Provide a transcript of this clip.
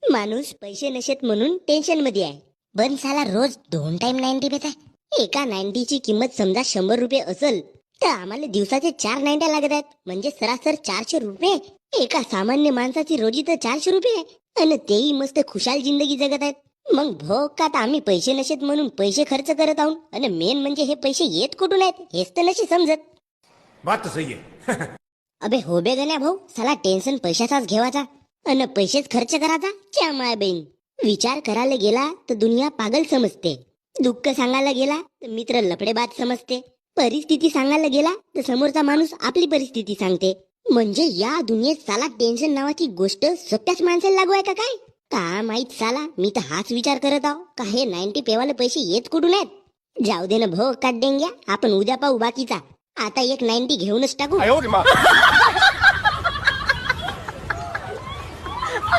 माणूस पैसे नशेत म्हणून टेन्शन मध्ये आहे. पण साला रोज 2 टाइम 90 पेत आहे. एका 90 ची किंमत समजा 100 रुपये असेल तर आम्हाला दिवसाचे 4 90 लागत आहेत. म्हणजे सरासर 400 रुपये. एका सामान्य माणसाची रोजी तर 400 रुपये आणि तेही मस्त खुशाल जिंदगी जगत आहेत. मग भोकात आम्ही पैसे नशेत म्हणून पैसे खर्च करत आहोत. आणि मेन म्हणजे हे पैसे येत कुठून आहेत हेच तर नशी समजत. बात तो सही है. अबे हो बे गण्या भाऊ, साला टेन्शन पैशाचाच घेवायचा अन पैसेच खर्च करायचा. च्या माय बहीण, विचार करायला गेला तर दुनिया पागल समजते. दुःख सांगायला गेला तर मित्र लफडेबाज समजते. परिस्थिती सांगायला गेला तर समोरचा माणूस आपली परिस्थिती सांगते. म्हणजे या दुनियेत साला टेन्शन नावाची गोष्ट सत्याच माणसाला लागू आहे का काय? का माहित साला, मी तर हाच विचार करत आहो का हे 90 पेवाले पैसे येत कुठून आहेत. जाऊ दे ना भो काट डेंग्या, आपण उद्या पाहू बाकीचा. आता एक 90 घेऊनच टाकू.